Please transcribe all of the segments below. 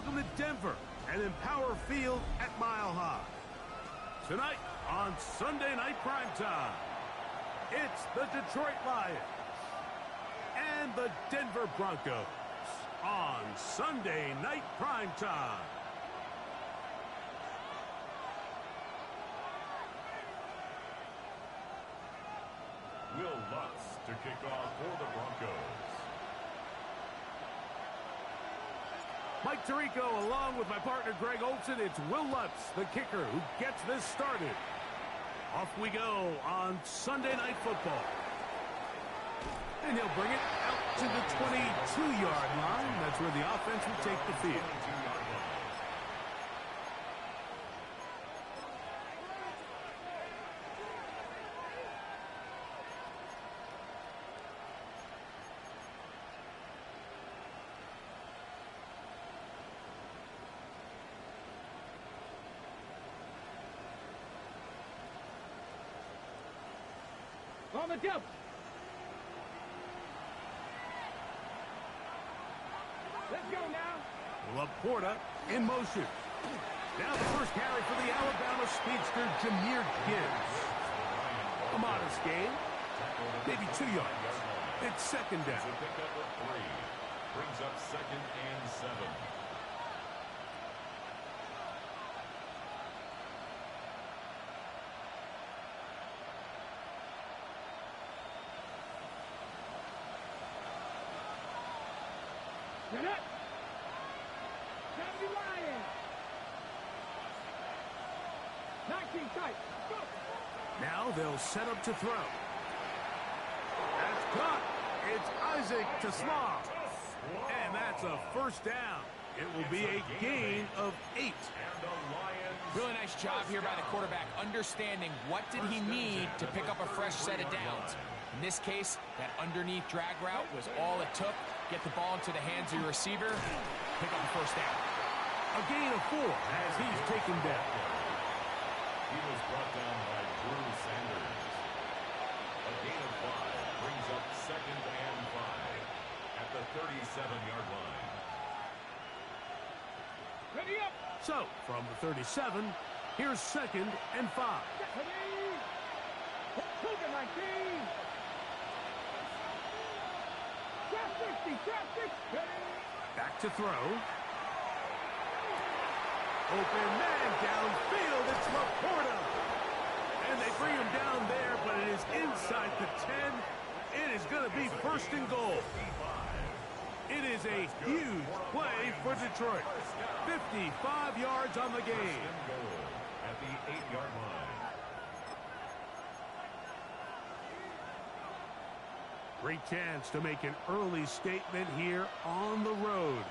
Welcome to Denver and Empower Field at Mile High. Tonight on Sunday Night Primetime, it's the Detroit Lions and the Denver Broncos on Sunday Night Primetime. Will Lutz to kick off for the Broncos. Mike Tirico along with my partner Greg Olsen. It's Will Lutz, the kicker, who gets this started. Off we go on Sunday Night Football. And he'll bring it out to the 22-yard line. That's where the offense will take the field. On the jump. Let's go now. Laporta in motion. Now the first carry for the Alabama speedster, Jahmyr Gibbs. A modest gain, maybe 2 yards. It's second down. It's a pickup of 3. Brings up 2nd and 7. Get up. 70 Lions. 19 tight. Go. Now they'll set up to throw. That's caught. It's Isaac Toslav. And that's a first down. It will be a gain of 8. Really nice job here by the quarterback, understanding what did he need to pick up a fresh set of downs. In this case, that underneath drag route was all it took. Get the ball into the hands of your receiver, pick up a first down. A gain of 4 as he's taken down. He was brought down by Drew Sanders. A gain of 5 brings up 2nd and 5 at the 37-yard line. Ready up. So, from the 37, here's 2nd and 5. Ready. Cougar 19. Traffic. Back to throw. Open man downfield. It's Laporta. And they bring him down there, but it is inside the 10. It is going to be 1st and goal. It is a huge play for Detroit. 55 yards on the game. At the 8-yard line. Great chance to make an early statement here on the road.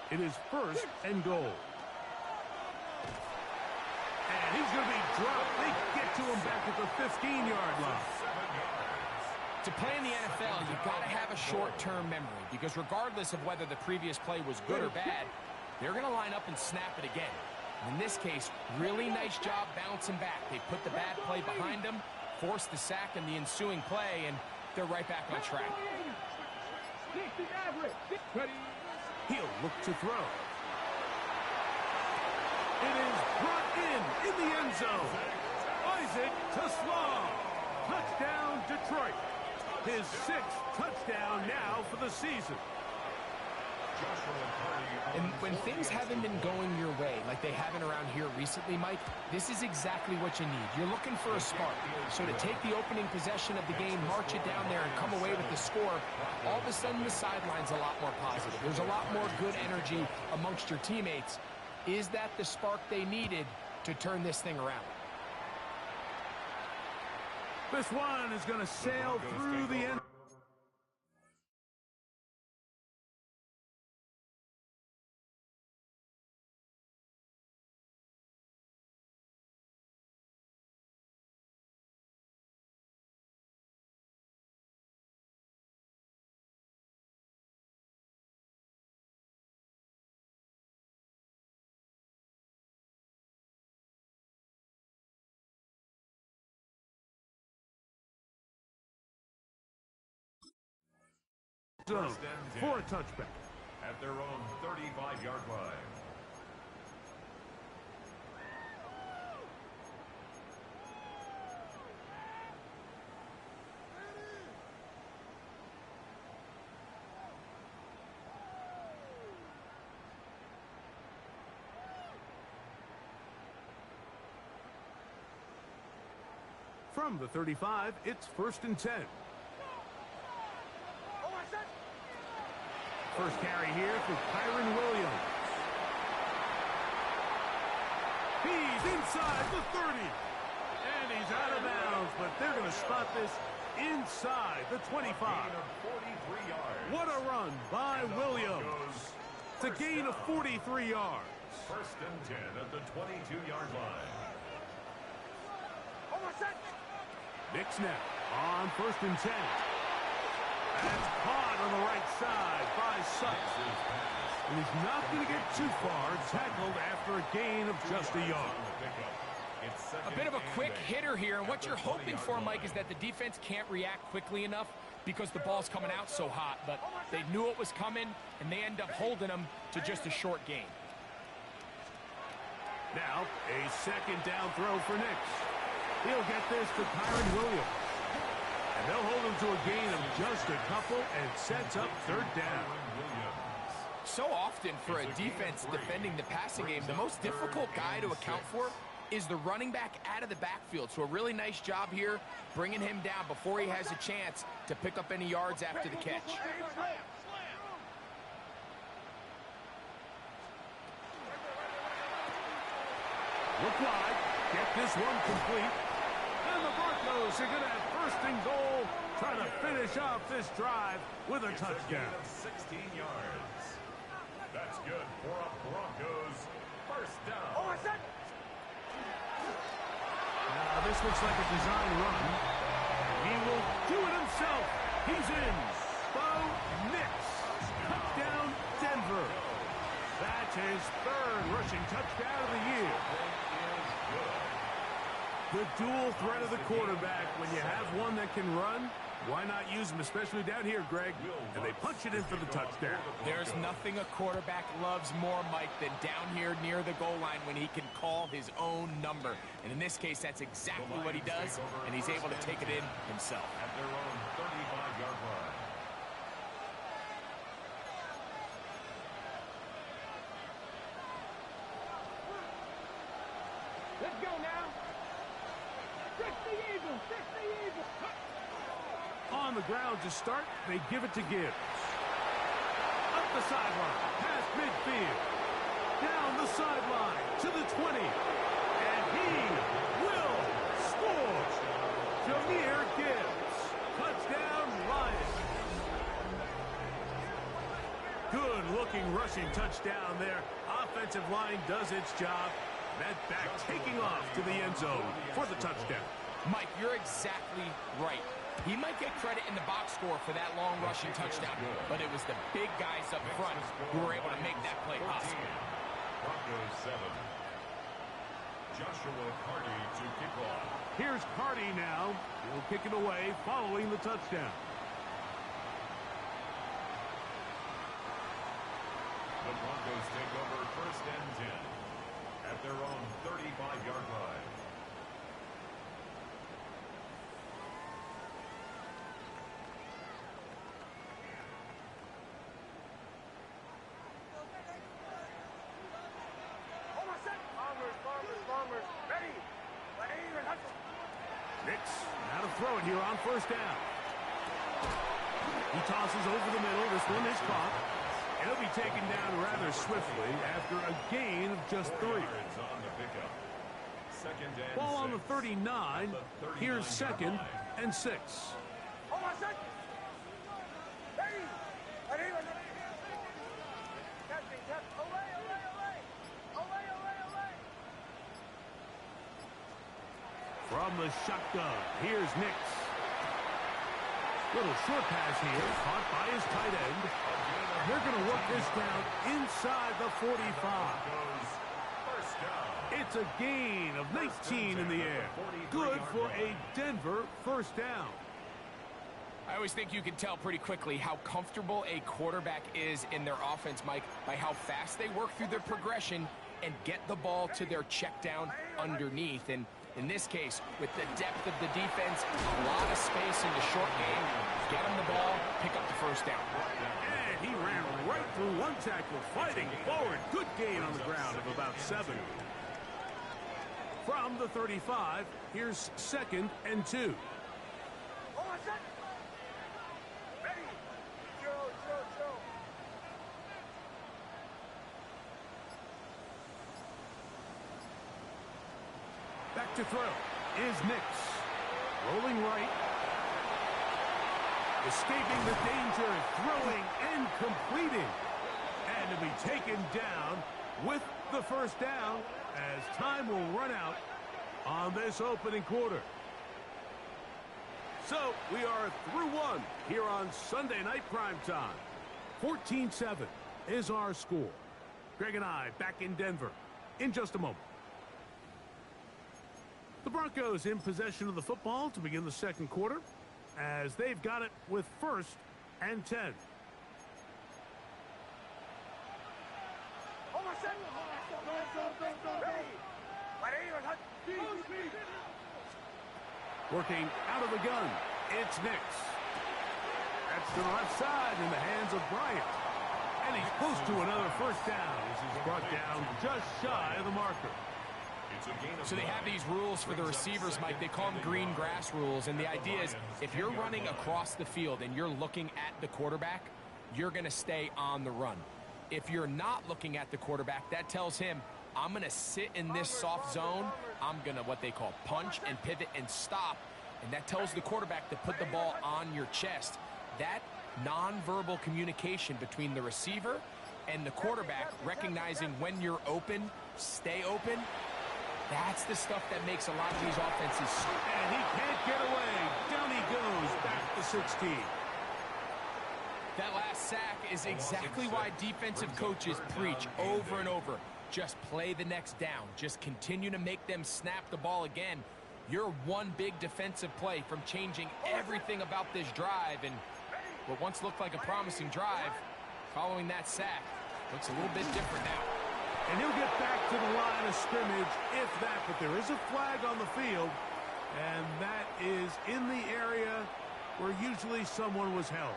It is 1st and goal. And he's going to be dropped. They get to him back at the 15-yard line. To play in the NFL, you've got to have a short-term memory, because regardless of whether the previous play was good or bad, they're going to line up and snap it again. In this case, really nice job bouncing back. They put the bad play behind them, forced the sack in the ensuing play, and they're right back on track. He'll look to throw. It is brought in the end zone. Isaac Toslav. Touchdown, Detroit. His 6th touchdown now for the season. And when things haven't been going your way, like they haven't around here recently, Mike, this is exactly what you need. You're looking for a spark. So to take the opening possession of the game, march it down there, and come away with the score, all of a sudden the sideline's a lot more positive. There's a lot more good energy amongst your teammates. Is that the spark they needed to turn this thing around? This one is going to sail through the end. Zone for a touchback. At their own 35-yard line. From the 35, it's 1st and 10. First carry here for Kyren Williams. He's inside the 30. And he's out of bounds, but they're going to spot this inside the 25. What a run by Williams. It's a gain of 43 yards. 1st and 10 at the 22-yard line. Knicks now on 1st and 10. That's caught on the right side by Sutton. And he's not going to get too far, tackled after a gain of just a yard. A bit of a quick hitter here, and what you're hoping for, Mike, is that the defense can't react quickly enough because the ball's coming out so hot. But they knew it was coming, and they end up holding them to just a short gain. Now, a 2nd down throw for Knicks. He'll get this to Kyren Williams. And they'll hold him to a gain of just a couple and sets up 3rd down. So often for a defense defending the passing game, the most difficult guy to account for is the running back out of the backfield. So a really nice job here bringing him down before he has a chance to pick up any yards after the catch. Look wide. Get this one complete. And the Broncos are going to have 1st and goal, trying to finish off this drive with a touchdown. 16 yards. That's good for a Broncos 1st down. Now, this looks like a design run. He will do it himself. He's in. Bo Nix. Touchdown, Denver. That's his 3rd rushing touchdown of the year. The dual threat of the quarterback. When you have one that can run, why not use him, especially down here, Greg? And they punch it in for the touchdown. There's nothing a quarterback loves more, Mike, than down here near the goal line when he can call his own number. And in this case, that's exactly what he does, and he's able to take it in himself. At their own 35-yard line. Let's go now. Fix the Eagles. Fix the Eagles. On the ground to start, they give it to Gibbs. Up the sideline, past midfield. Down the sideline to the 20. And he will score. Jahmyr Gibbs. Touchdown, Lions. Good-looking rushing touchdown there. Offensive line does its job. That back taking off to the end zone for the touchdown. Mike, you're exactly right. He might get credit in the box score for that long rushing touchdown, but it was the big guys up front who were able to make that play possible. Broncos 7. Joshua Carty to kick off. Here's Carty now. He'll kick it away following the touchdown. The Broncos take over 1st and 10 at their own 35-yard line. Nix, now to throw it here on 1st down. He tosses over the middle. This one is caught. And he'll be taken down rather swiftly after a gain of just 3. Ball on the 39. Here's 2nd and 6. From the shotgun, here's Nix. Little short pass here, caught by his tight end. They're going to work this down inside the 45. It's a gain of 19 in the air. Good for a Denver 1st down. I always think you can tell pretty quickly how comfortable a quarterback is in their offense, Mike, by how fast they work through their progression and get the ball to their check down underneath. And in this case, with the depth of the defense, a lot of space in the short game, get him the ball, pick up the 1st down. And he ran right through one tackle, fighting forward. Good gain on the ground of about 7. From the 35, here's 2nd and 2. Back to throw is Nix. Rolling right. Escaping the danger, throwing and completing. And to be taken down with the first down as time will run out on this opening quarter. So we are through one here on Sunday Night Primetime. 14-7 is our score. Greg and I back in Denver in just a moment. The Broncos in possession of the football to begin the second quarter as they've got it with 1st and 10. Working out of the gun, it's Nix. That's to the left side in the hands of Bryant. And he's close to another first down as he's brought down just shy of the marker. So they have these rules for the receivers, Mike. They call them green grass rules. And the idea is if you're running across the field and you're looking at the quarterback, you're going to stay on the run. If you're not looking at the quarterback, that tells him, I'm going to sit in this soft zone. I'm going to what they call punch and pivot and stop. And that tells the quarterback to put the ball on your chest. That nonverbal communication between the receiver and the quarterback, recognizing when you're open, stay open, that's the stuff that makes a lot of these offenses. And he can't get away. Down he goes, back to 16. That last sack is exactly why defensive coaches preach over and over. Just play the next down. Just continue to make them snap the ball again. You're one big defensive play from changing everything about this drive. And what once looked like a promising drive, following that sack, looks a little bit different now. And he'll get back to the line of scrimmage, if that. But there is a flag on the field, and that is in the area where usually someone was held.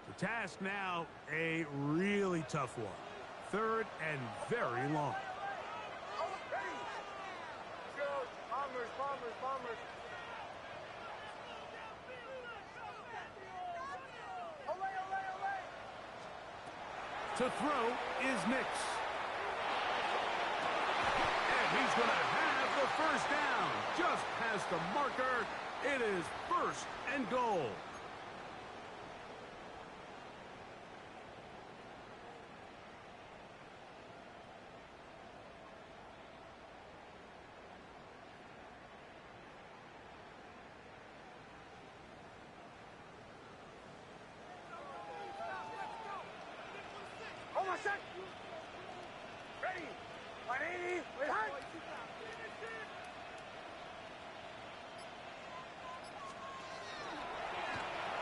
The task now, a really tough one. 3rd and very long. To throw is Nix. And he's going to have the first down. Just past the marker. It is 1st and goal.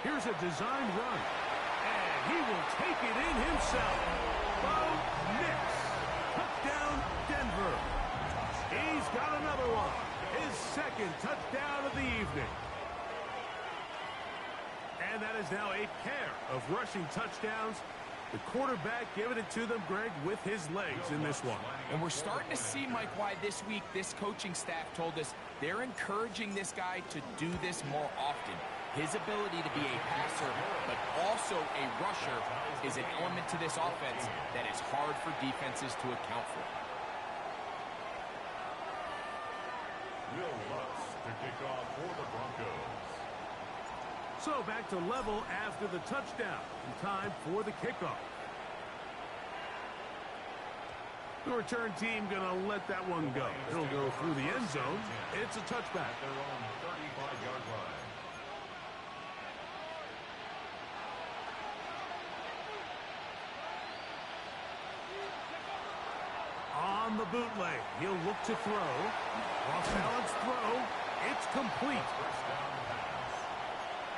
Here's a design run, and he will take it in himself. Bo Nix, touchdown Denver. He's got another one, his 2nd touchdown of the evening. And that is now a pair of rushing touchdowns. The quarterback giving it to them, Greg, with his legs in this one. And we're starting to see, Mike, why this week this coaching staff told us they're encouraging this guy to do this more often. His ability to be a passer, but also a rusher, is an element to this offense that is hard for defenses to account for. Will Lutz to kick off for the Broncos. So back to level after the touchdown. And time for the kickoff. The return team going to let that one go. It'll go through the end zone. It's a touchback. Their own 35-yard line. On the bootleg, he'll look to throw. Off balance throw. It's complete. First down pass.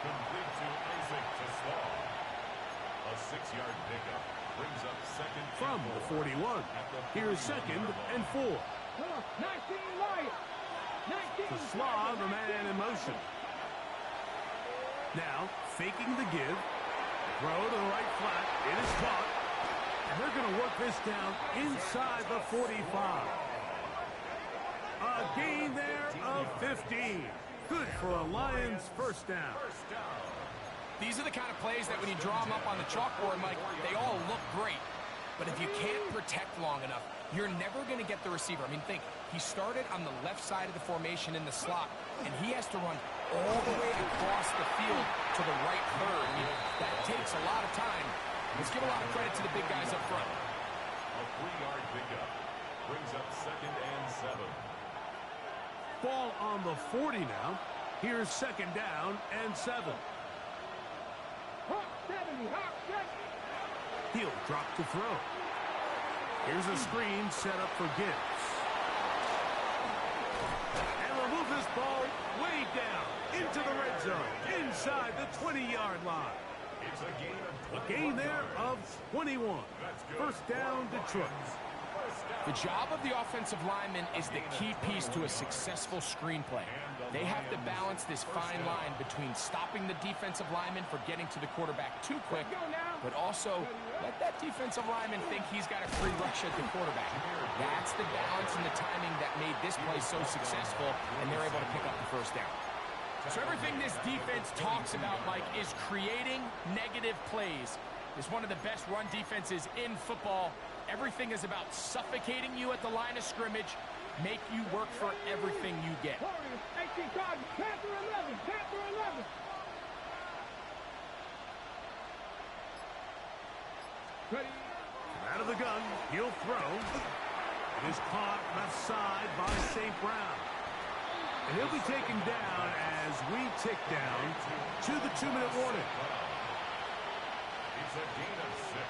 Complete to Isaac Tesfaw. A 6-yard pickup brings up 2nd From the 41. Here's 2nd and 4. Come on. 19 Lion. 19. The Slav, a man in motion. Now, faking the give. Throw to the right flat. It is caught. And they're going to work this down inside the 45. A gain there of 15. Good for a Lions first down. These are the kind of plays that when you draw them up on the chalkboard, Mike, they all look great. But if you can't protect long enough, you're never going to get the receiver. I mean, think, he started on the left side of the formation in the slot, and he has to run all the way across the field to the right third. I mean, that takes a lot of time. Let's give a lot of credit to the big guys up front. A 3-yard pickup brings up 2nd and 7. Ball on the 40 now. Here's 2nd down and 7. Hawk 70. Hawk 70. He'll drop to throw. Here's a screen set up for Gibbs. And we'll move this ball way down into the red zone, inside the 20-yard line. It's a gain of A gain there of 21. First down, Detroit. The job of the offensive lineman is the key piece to a successful screenplay. They have to balance this fine line between stopping the defensive lineman for getting to the quarterback too quick, but also let that defensive lineman think he's got a free rush at the quarterback. That's the balance and the timing that made this play so successful, and they're able to pick up the first down. So everything this defense talks about, Mike, is creating negative plays. It's one of the best run defenses in football. Everything is about suffocating you at the line of scrimmage, make you work for everything you get. Warriors, 18 Cardinals, Panther 11, Panther 11. Ready. Out of the gun, he'll throw. It is caught left side by St. Brown. And he'll be taken down as we tick down to the 2-minute warning. It's a gain of 6.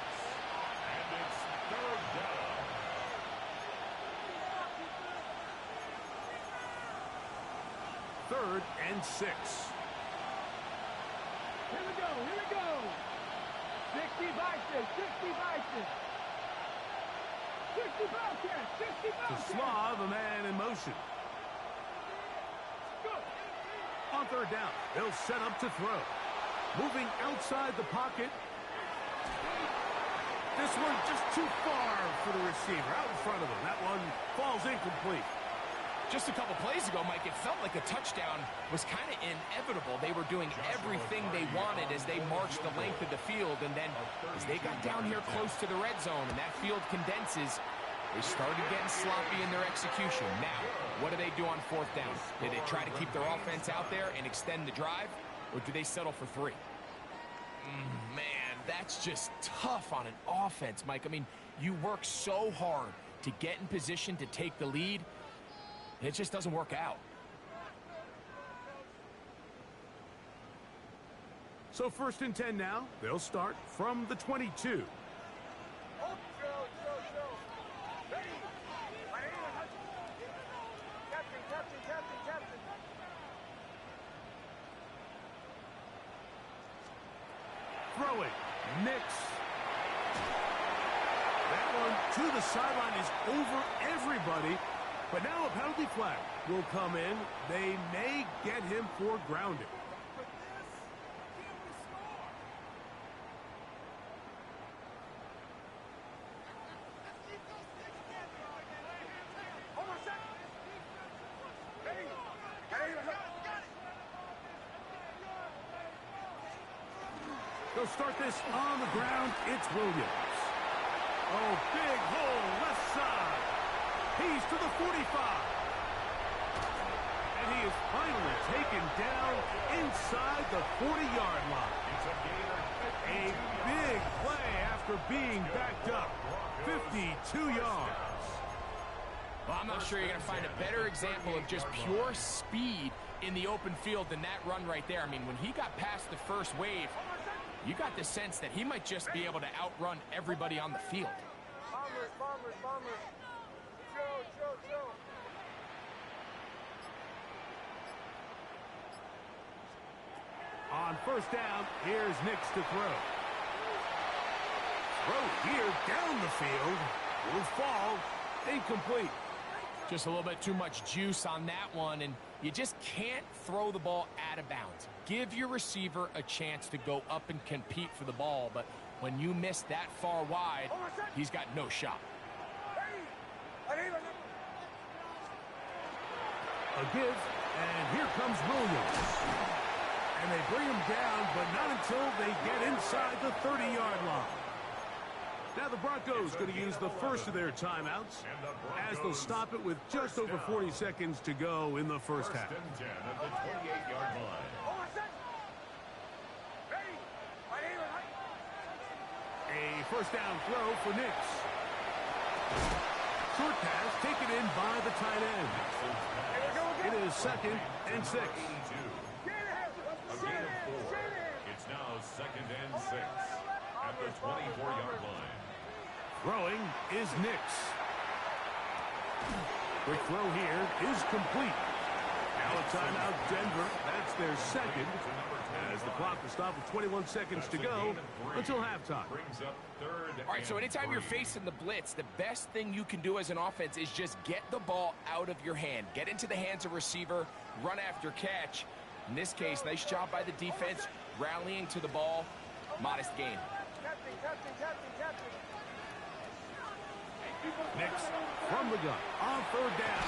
And it's 3rd down. Third and 6. Here we go, here we go. 60 Bison, 60 Bison. 60 Bobcats, 60 The Bobcats. Slav, a man in motion. Go. On 3rd down, they'll set up to throw. Moving outside the pocket. This one just too far for the receiver, out in front of him. That one falls incomplete. Just a couple plays ago, Mike, it felt like a touchdown was kind of inevitable. They were doing everything they wanted as they marched the length of the field, and then as they got down here close to the red zone and that field condenses, they started getting sloppy in their execution. Now, what do they do on 4th down? Do they try to keep their offense out there and extend the drive, or do they settle for 3? Man, that's just tough on an offense, Mike. I mean, you work so hard to get in position to take the lead. It just doesn't work out. So 1st and 10 now. They'll start from the 22. Throwing. Nix. That one to the sideline is over everybody. But now a penalty flag will come in. They may get him for grounding. They'll start this on the ground. It's Williams. Oh, big hole left side. He's to the 45. And he is finally taken down inside the 40-yard line. A big play after being backed up. 52 yards. Well, I'm not sure you're going to find a better example of just pure speed in the open field than that run right there. I mean, when he got past the first wave, you got the sense that he might just be able to outrun everybody on the field. Bombers. Joe. On 1st down, here's Nix to throw. Throw here down the field. Will fall. Incomplete. Just a little bit too much juice on that one, and you just can't throw the ball out of bounds. Give your receiver a chance to go up and compete for the ball, but when you miss that far wide, he's got no shot. A give, and here comes Williams. And they bring him down, but not until they get inside the 30-yard line. Now the Broncos going to use the first of their timeouts as they'll stop it with just over 40 seconds to go in the first half. First and 10 at the 28-yard line. A first down throw for Nix. Short pass taken in by the tight end. It is 2nd and 6. A gain of 4. It's now 2nd and 6 at the 24-yard line. Throwing is Nix. Quick throw here is complete. Now a timeout, Denver. That's their second. As the clock will stop with 21 seconds to go until halftime. Brings up 3rd. All right, so anytime you're facing the blitz, the best thing you can do as an offense is just get the ball out of your hand. Get into the hands of receiver, run after catch. In this case, nice job by the defense, rallying to the ball. Modest gain. Nix from the gun on 3rd down.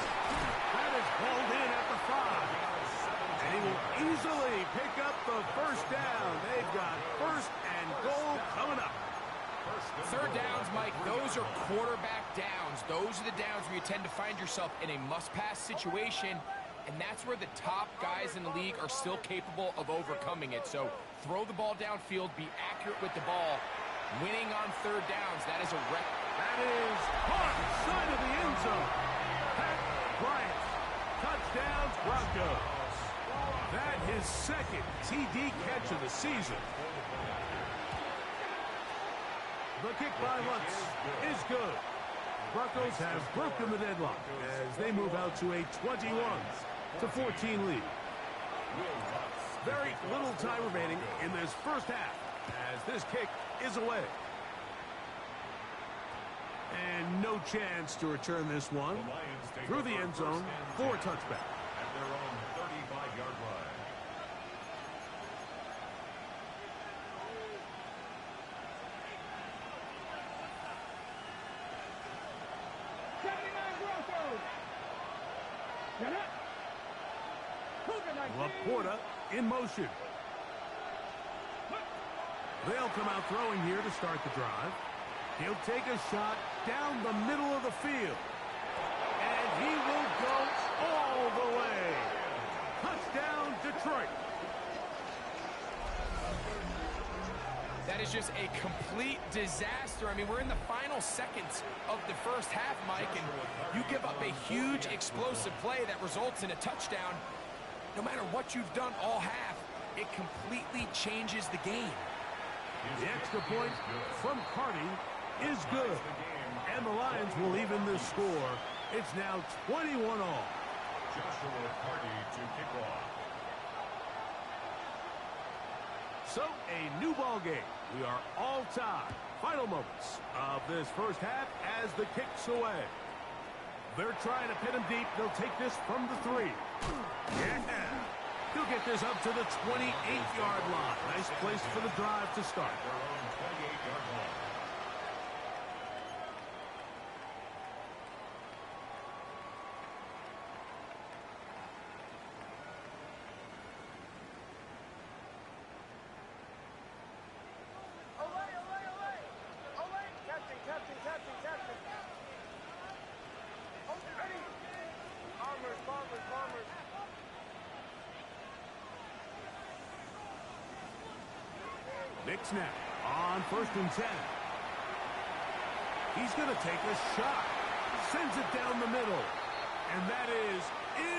That is hauled in at the 5. And he will easily pick up the first down. They've got 1st and goal coming up. 3rd downs, Mike, those are quarterback downs. Those are the downs where you tend to find yourself in a must-pass situation, and that's where the top guys in the league are still capable of overcoming it. So throw the ball downfield, be accurate with the ball. Winning on 3rd downs, that is a record. That is caught side of the end zone. Pat Bryant, touchdowns Broncos. That his 2nd TD catch of the season. The kick by Lutz is good. Broncos have broken the deadlock as they move out to a 21-14 lead. Very little time remaining in this first half as this kick is away. And no chance to return this one through the end zone for a touchback. At their own 35-yard line. Laporta in motion. They'll come out throwing here to start the drive. He'll take a shot down the middle of the field. And he will go all the way. Touchdown, Detroit. That is just a complete disaster. I mean, we're in the final seconds of the first half, Mike, and you give up a huge explosive play that results in a touchdown. No matter what you've done all half, it completely changes the game. The extra point from Carty is good. And the Lions will even this score. It's now 21 all. Joshua Carty to kick off. So, a new ball game. We are all tied. Final moments of this first half as the kick's away. They're trying to pin him deep. They'll take this from the 3. Yeah. He'll get this up to the 28-yard line. Nice place for the drive to start. Their own 28-yard line. Nix now on 1st and 10. He's going to take a shot. Sends it down the middle. And that is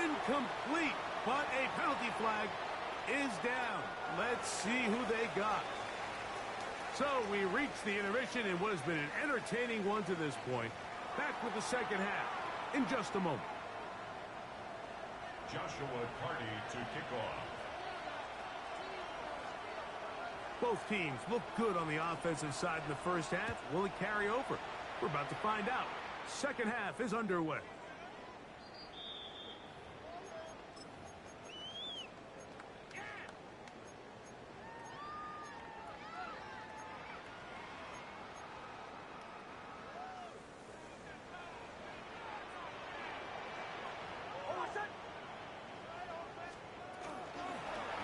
incomplete. But a penalty flag is down. Let's see who they got. So we reach the intermission in what has been an entertaining one to this point. Back with the second half in just a moment. Joshua Carty to kick off. Both teams look good on the offensive side in the first half. Will it carry over? We're about to find out. Second half is underway.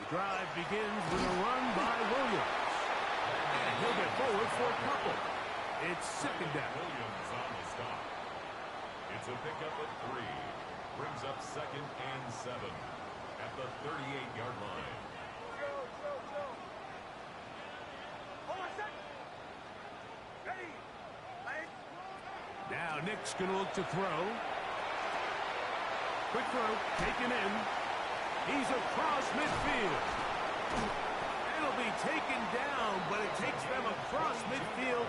drive begins with a run by Williams. And he'll get forward for a couple. It's second down. Williams on the stop. It's a pickup of 3. Brings up second and 7 at the 38-yard line. Now Nick's going to look to throw. Quick throw, taken in. He's across midfield. It'll be taken down, but it takes them across midfield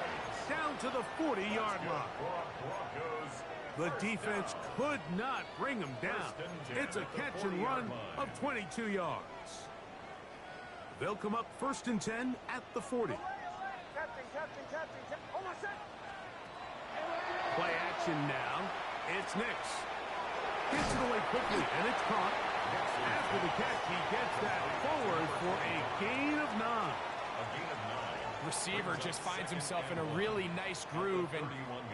down to the 40-yard line. The defense could not bring him down. It's a catch and run of 22 yards. They'll come up 1st and 10 at the 40. Play action now. It's Nix. Gets it away quickly, and it's caught. After the catch, he gets that forward for a gain of 9. Receiver just finds himself in a really nice groove, and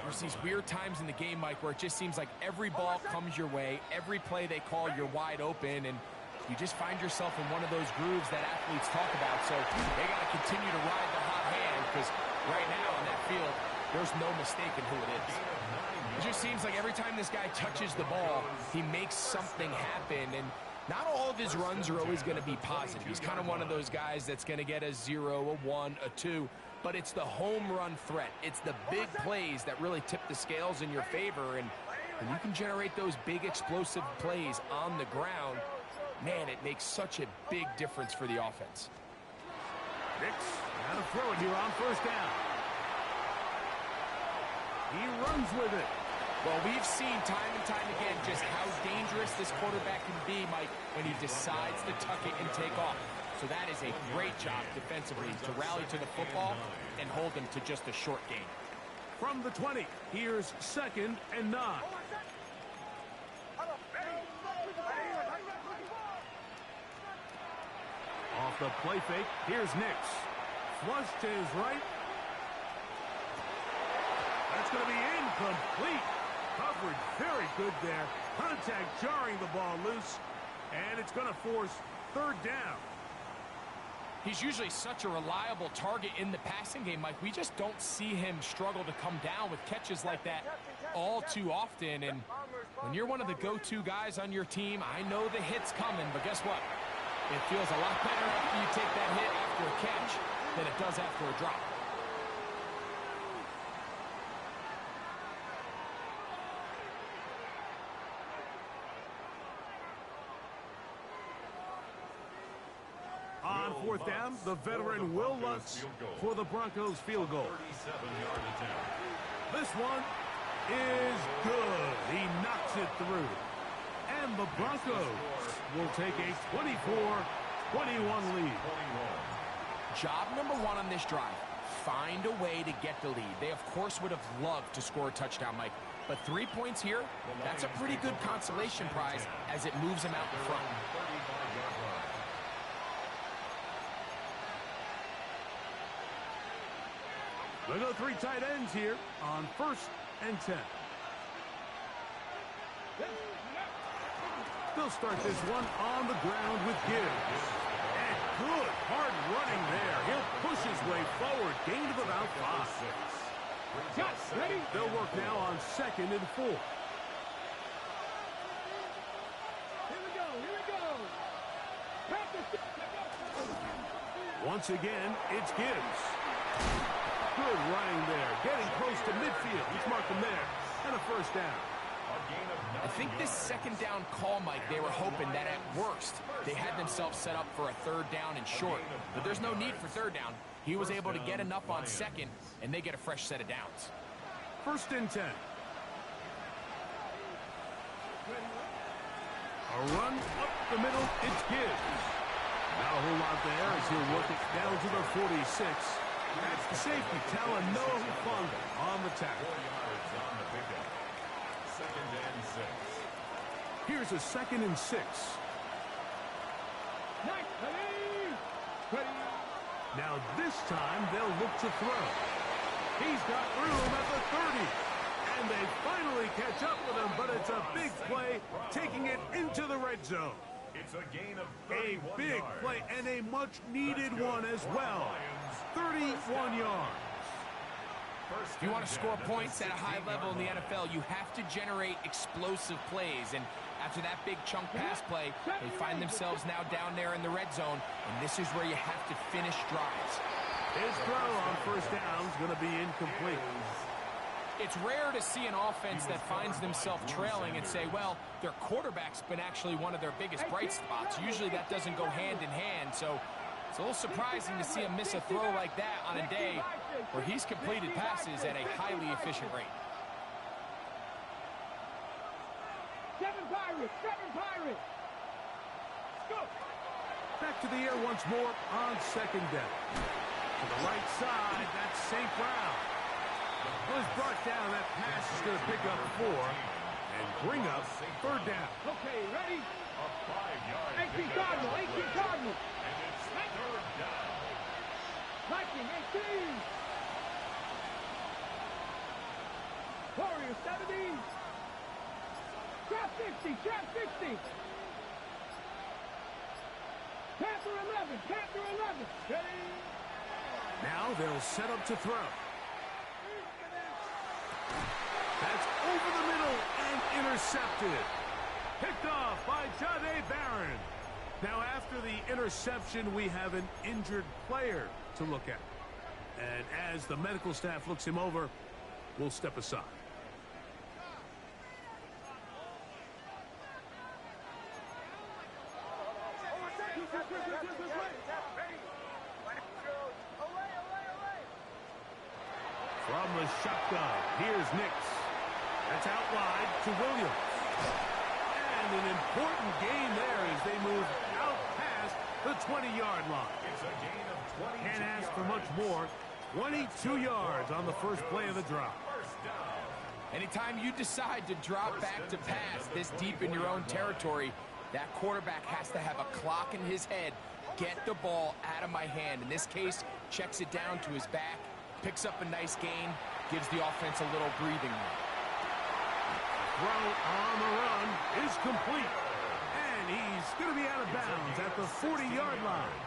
there's these weird times in the game, Mike, where it just seems like every ball comes your way, every play they call, you're wide open, and you just find yourself in one of those grooves that athletes talk about. So they got to continue to ride the hot hand, because right now on that field, there's no mistaking who it is. It just seems like every time this guy touches the ball, he makes something happen, and not all of his runs are always going to be positive. He's kind of one of those guys that's going to get a 0, a 1, a 2, but it's the home run threat. It's the big plays that really tip the scales in your favor, and when you can generate those big explosive plays on the ground, man, it makes such a big difference for the offense. Nix, now to throw it here on 1st down. He runs with it. Well, we've seen time and time again just how dangerous this quarterback can be, Mike, when he decides to tuck it and take off. So that is a great job defensively to rally to the football and hold him to just a short gain. From the 20, here's 2nd and 9. Off the play fake, here's Nix. Flush to his right. That's going to be incomplete. Coverage very good there. Contact jarring the ball loose. And it's going to force 3rd down. He's usually such a reliable target in the passing game, Mike. We just don't see him struggle to come down with catches like that all too often. And when you're one of the go-to guys on your team, I know the hit's coming, but guess what? It feels a lot better after you take that hit after a catch than it does after a drop. On 4th down, the veteran Will Lutz for the Broncos field goal. 37-yard attempt. This one is good. He knocks it through. And the Broncos will take a 24-21 lead. Job number 1 on this drive, find a way to get the lead. They, of course, would have loved to score a touchdown, Mike. But 3 points here, that's a pretty good consolation prize as it moves them out in front. They'll go 3 tight ends here on 1st and 10. They'll start this one on the ground with Gibbs. And good hard running there. He'll push his way forward. Gain of about 5. Cut, ready? They'll work now on 2nd and 4. Here we go, here we go. Practice. Once again, it's Gibbs. Good running there. Getting close to midfield. He's marked him there. And a 1st down. I think this 2nd down call, Mike, they were hoping that at worst they had themselves set up for a 3rd down and short. But there's no need for 3rd down. He was able to get enough on 2nd, and they get a fresh set of downs. 1st and 10. A run up the middle. It's Gibbs. Not a whole lot there as he'll work it down to the 46. That's the safety, Talanoa Hufanga on the tackle. 4 yards on the pickup. 2nd and 6. Here's a 2nd and 6. Nice, ready? Ready. Now this time they'll look to throw. He's got room at the 30. And they finally catch up with him, but it's a big play, taking it into the red zone. It's a gain of A 31 big yards. play and a much-needed one as well. 31 yards. If you want to score points at a high level in the NFL, you have to generate explosive plays. And after that big chunk pass play, they find themselves now down there in the red zone, and this is where you have to finish drives. His throw on first down is going to be incomplete. It's rare to see an offense that finds themselves trailing and say, well, their quarterback's been actually one of their biggest bright spots. Usually that doesn't go hand in hand, so it's a little surprising to see him miss a throw like that on a day where he's completed passes at a highly efficient rate. Seven Pirates. Go. Back to the air once more on second down. To the right side, that's St. Brown. Was brought down. That pass is going to pick up 4 and bring up third down. Okay, ready? A 5-yard 18 Cardinal. And it's third down. Viking 18. Warriors 70. Trap 50. Panther 11. Ready? Now they'll set up to throw. That's over the middle and intercepted. Picked off by Jahdae Barron. Now after the interception, we have an injured player to look at. And as the medical staff looks him over, we'll step aside. From the shotgun, here's Nix. That's out wide to Williams. And an important gain there as they move out past the 20-yard line. It's a gain of 22 Can't ask for much more. 22 yards on the first play of the drive. First down. Anytime you decide to drop back to pass this deep in your own territory, that quarterback has to have a clock in his head. Get the ball out of my hand. In this case, checks it down to his back, picks up a nice gain, gives the offense a little breathing room. Throw on the run is complete. And he's going to be out of bounds at the 40-yard line.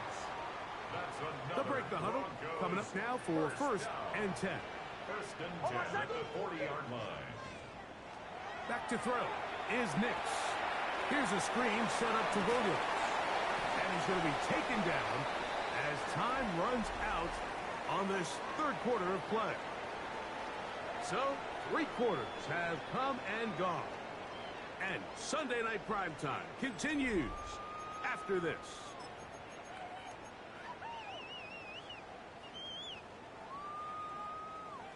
They'll break the huddle. Coming up now for first and 10. First and 10 at the 40-yard line. Back to throw is Nix. Here's a screen set up to Williams. And he's going to be taken down as time runs out on this third quarter of play. So, 3 quarters have come and gone. And Sunday Night Primetime continues after this.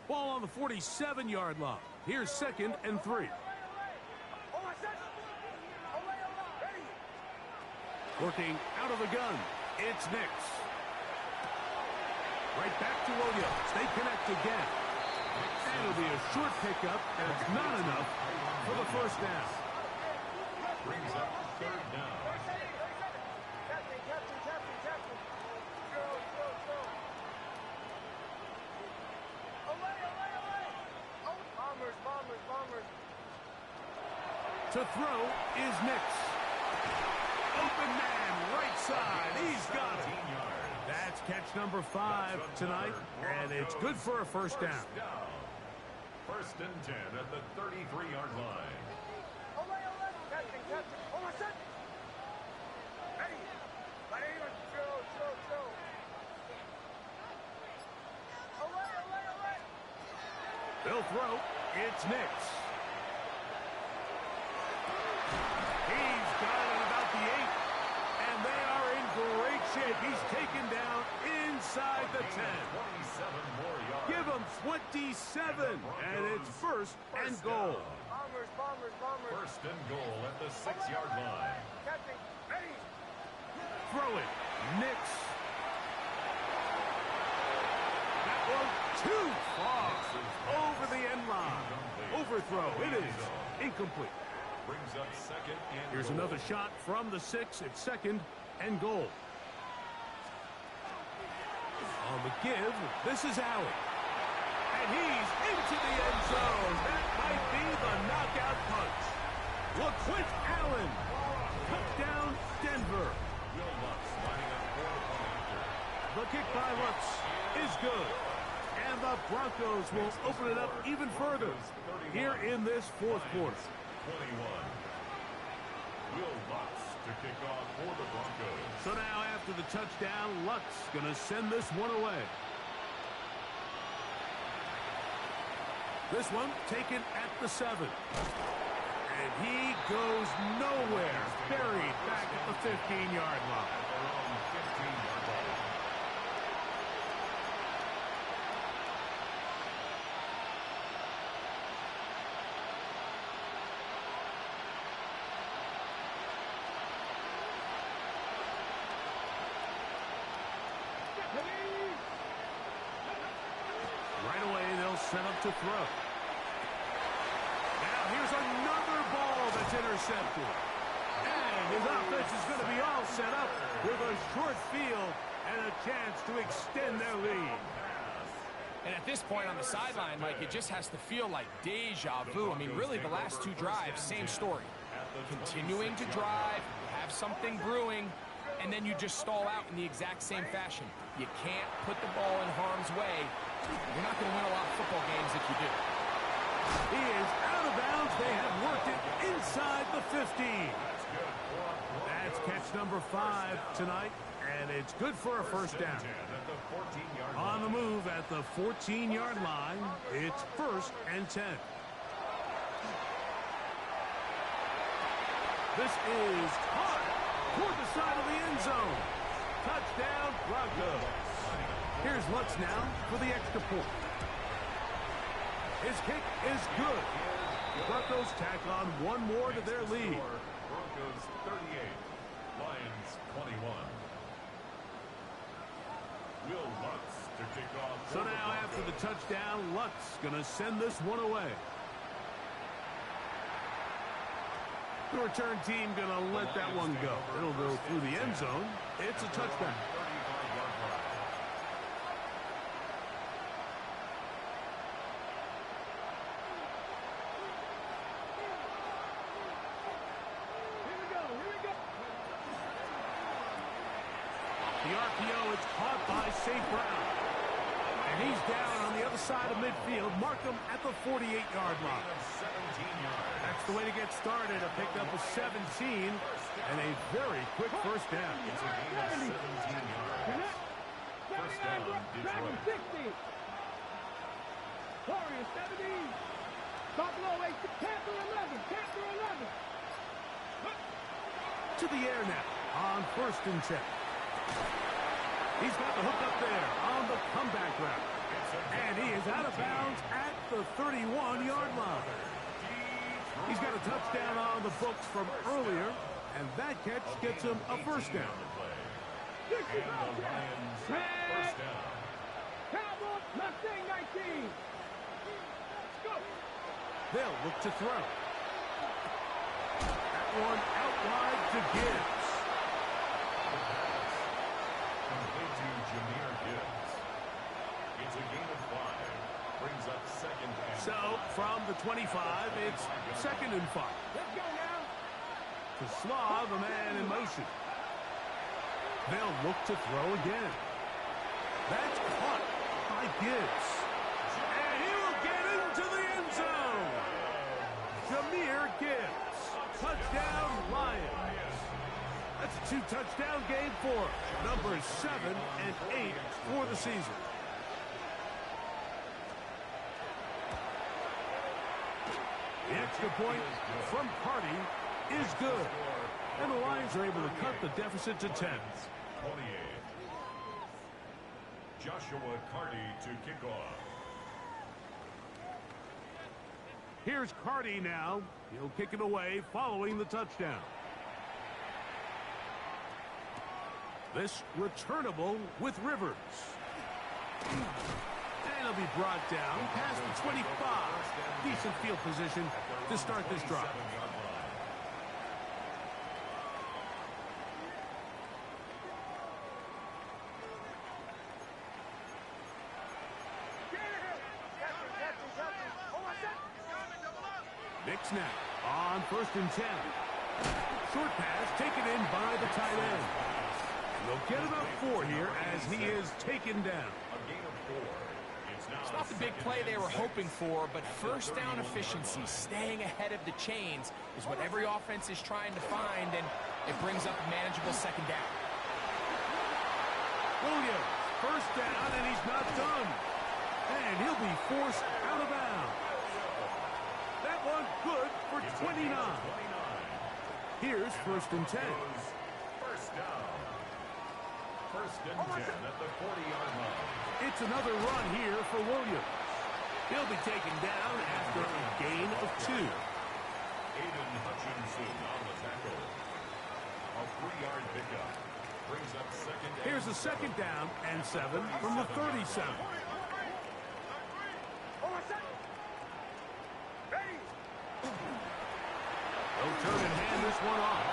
Ball on the 47-yard line. Here's second and 3. Working out of the gun, it's Nix. Right back to Williams. They connect again. And it'll be a short pickup, and it's not enough for the first down. Brings up third down. To throw is Nix. Open man, right side. He's got it. That's catch number 5 tonight, and it's good for a first down. First and 10 at the 33-yard line. They'll throw. It's Nix. He's got it at about the 8, and they are in great shape. He's taken down inside the 10. 27 more yards. Give him 27, and it's first and goal. First and goal at the 6-yard line. Throw it. Nix. That one too far. Over the end line. Overthrow. It is incomplete. Brings up second and Here's goal. another shot from the 6. It's second and goal. On the give, this is Allen. And he's into the end zone. That might be the knockout punch. LaQuint Allen. Touchdown, will open it up even further here in this fourth quarter. 21. Will Lutz to kick off for the Broncos. So now after the touchdown, Lutz going to send this one away. This one taken at the 7. And he goes nowhere. Buried back at the 15-yard line. At their own 15-yard line. Right away, they'll set up to throw. Now here's another ball that's intercepted. And his offense is going to be all set up with a short field and a chance to extend their lead. And at this point on the sideline, Mike, it just has to feel like deja vu. I mean, really, the last two drives, same story. Continuing to drive, have something brewing, and then you just stall out in the exact same fashion. You can't put the ball in harm's way. You're not going to win a lot of football games if you do. He is out of bounds. They have worked it inside the 15. That's catch number 5 tonight, and it's good for a first down. On the move at the 14-yard line, it's 1st and 10. This is caught toward the side of the end zone. Touchdown, Broncos. Here's Lutz now for the extra point. His kick is good. The Broncos tack on one more to their lead. Broncos 38, Lions 21. Will Lutz to kick off. So now after the touchdown, Lutz going to send this one away. The return team going to let that one go. It'll go through the end zone. It's a touchdown. 35-yard drive. The RPO is caught by St. Brown. And he's down on the other side of midfield. Mark him at the 48-yard line. 17 yards. That's the way to get started. A pickup of 17 and a very quick first down. It's a gain of 17 yards. First down, Dragon Detroit. 60. Warriors 70. Buffalo 8. Panther 11. Panther 11. To the air now on 1st and 10. He's got the hook up there on the comeback route. And he is out of bounds at the 31-yard line. He's got a touchdown on the books from earlier, and that catch gets him a first down. And the Lions first down. Cowboys Mustang 19. Let's go. They'll look to throw. That one out wide to Gibbs. Complete to Jahmyr Gibbs. It's a gain of 5. Brings up 2nd and So from the 25, it's 2nd and 5. Let's go now. To Slav, a man in motion. They'll look to throw again. That's caught by Gibbs. And he will get into the end zone. Jahmyr Gibbs. Touchdown, Lions. That's a 2-touchdown game for numbers 7 and 8 for the season. The extra point from Carty is good. And the Lions are able to cut the deficit to 10. 28. Joshua Carty to kick off. Here's Carty now. He'll kick it away following the touchdown. This returnable with Rivers. And he'll be brought down past the 25. Decent field position to start this drive. Knicks now on 1st and 10. Short pass taken in by the tight end. And they'll get about 4 here as he is taken down. A gain of 4. It's It's not the big play they were hoping for, but first down efficiency, staying ahead of the chains, is what every offense is trying to find, and it brings up a manageable second down. Williams, first down, and he's not done. And he'll be forced out of bounds. That one good for 29. Here's first and 10. First down. First and 10 at the 40-yard line. It's another run here for Williams. He'll be taken down after a gain of 2. Aiden Hutchinson on the tackle. A 3-yard pickup. Brings up second down. Here's a second down and 7 from the 37. They'll turn and hand this one off.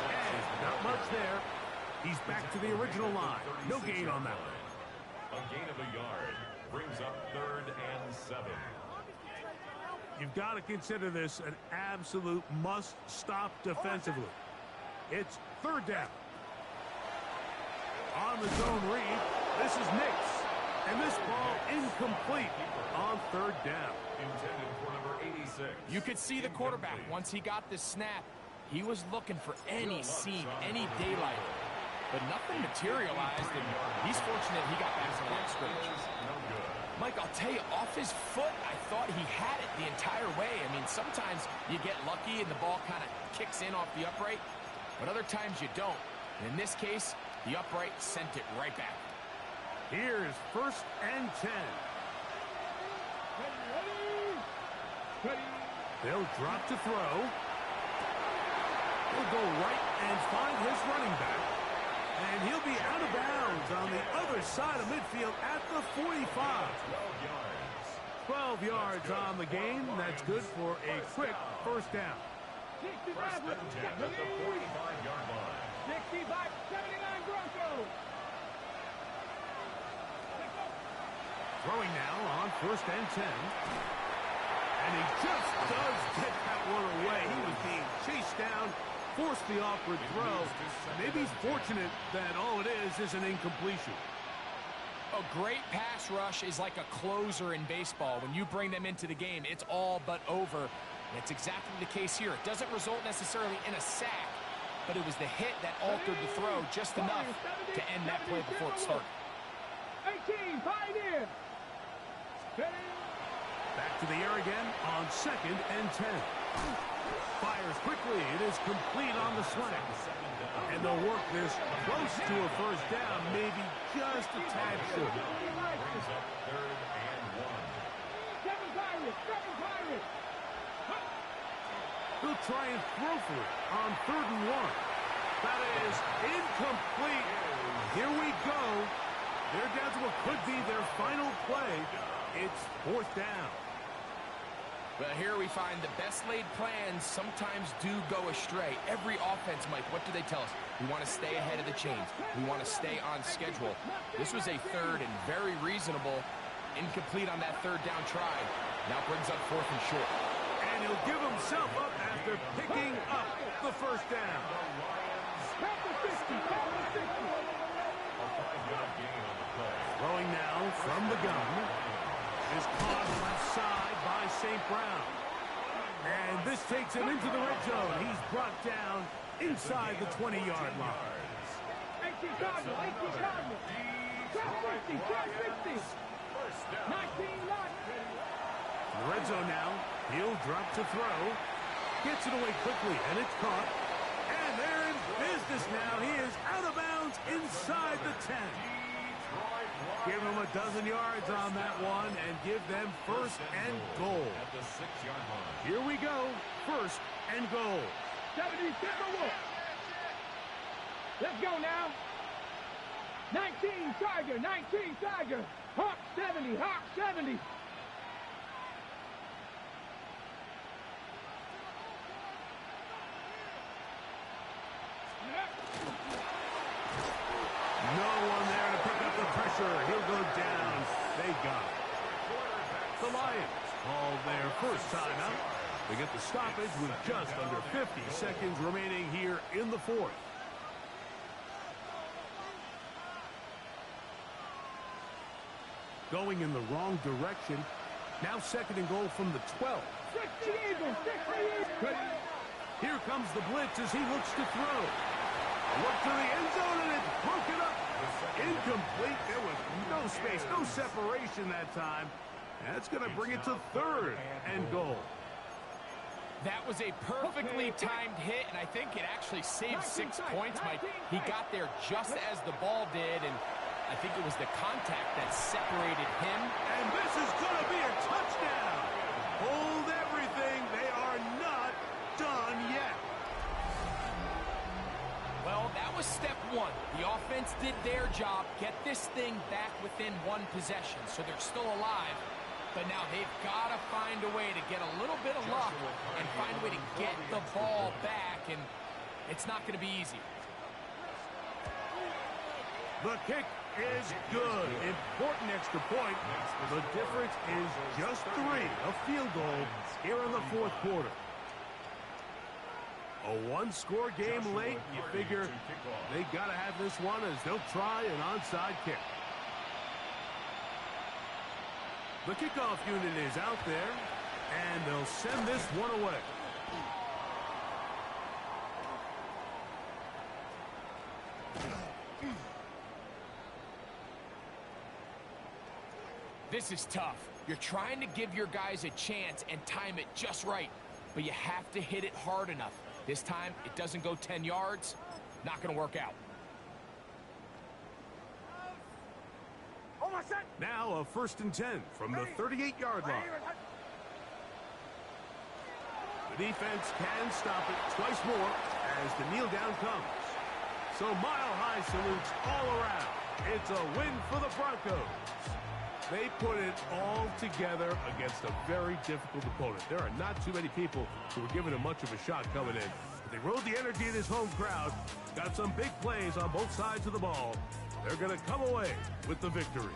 And not much there. He's back to the original line. No gain on that one. A gain of a yard. Brings up third and 7. You've got to consider this an absolute must-stop defensively. It's third down. On the zone read, this is Nix. And this ball incomplete on third down. Intended for number 86. You could see the quarterback, once he got the snap, he was looking for any seam, any daylight. But nothing materialized, and he's fortunate he got back to the line of scrimmage. No good. Mike, I'll tell you, off his foot, I thought he had it the entire way. I mean, sometimes you get lucky and the ball kind of kicks in off the upright, but other times you don't. And in this case, the upright sent it right back. Here's first and 10. They'll drop to throw. He'll go right and find his running back. And he'll be out of bounds on the other side of midfield at the 45. 12 yards on the game. That's good for a quick first down. 65, First and 10 at the 45-yard line. 65, 79 Broncos. Throwing now on first and 10. And he just does get that one away. He was being chased down, forced the awkward throw. Maybe he's fortunate that all it is an incompletion. A great pass rush is like a closer in baseball. When you bring them into the game, it's all but over. And it's exactly the case here. It doesn't result necessarily in a sack, but it was the hit that altered the throw just enough to end that play before it started. 18, Pioneer. Back to the air again on second and 10. Fires quickly. It is complete on the slant. And they'll work this close to a first down, maybe just a tad short. Brings up third and 1. Seven Pirates. He'll try and throw for it on third and 1. That is incomplete. Here we go. They're down to what could be their final play. It's fourth down. But here we find the best laid plans sometimes do go astray. Every offense, Mike, what do they tell us? We want to stay ahead of the chains. We want to stay on schedule. This was a third and very reasonable. Incomplete on that third down try. Now brings up fourth and short. And he'll give himself up after picking up the first down. A 5-yard gain on the play. Throwing now from the gun. Is caught left side by St. Brown. And this takes him into the red zone. He's brought down inside the 20-yard line. 18 Cardinal. Trap 50. 19 Lott. In the red zone now. He'll drop to throw. Gets it away quickly, and it's caught. And they're in business now. He is out of bounds inside the 10. Give them a dozen yards on that one and give them first and goal. At the 6-yard line. Here we go. First and goal. 70 Timberwolves. Let's go now. 19 Tiger. Hawk 70. No one there to pick up the pressure. He'll go down. They got it. The Lions called their first timeout. They get the stoppage with just under 50 seconds remaining here in the fourth. going in the wrong direction. Now second and goal from the 12. Stick the Eagles! Stick the Eagles! Here comes the blitz as he looks to throw. A look to the end zone, and it's broken up. Incomplete. There was no space, no separation that time. That's going to bring it to third and goal. That was a perfectly timed hit, and I think it actually saved 6 points, Mike. He got there just as the ball did, and I think it was the contact that separated him. And this is going to be a touchdown. Hold everything. They are not done yet. Well, that was step one. The offense did their job, get this thing back within one possession, so they're still alive. But now they've got to find a way to get a little bit of luck and find a way to get the ball back, and it's not going to be easy. The kick is good. Important extra point. The difference is just 3. A field goal here in the fourth quarter. A one-score game late. You figure they got to have this one as they'll try an onside kick. The kickoff unit is out there, and they'll send this one away. This is tough. You're trying to give your guys a chance and time it just right, but you have to hit it hard enough. This time, it doesn't go 10 yards. Not going to work out. Now a 1st and 10 from the 38-yard line. The defense can stop it twice more as the kneel down comes. So mile-high salutes all around. It's a win for the Broncos. They put it all together against a very difficult opponent. There are not too many people who are giving them much of a shot coming in. But they rode the energy of this home crowd, got some big plays on both sides of the ball. They're going to come away with the victory.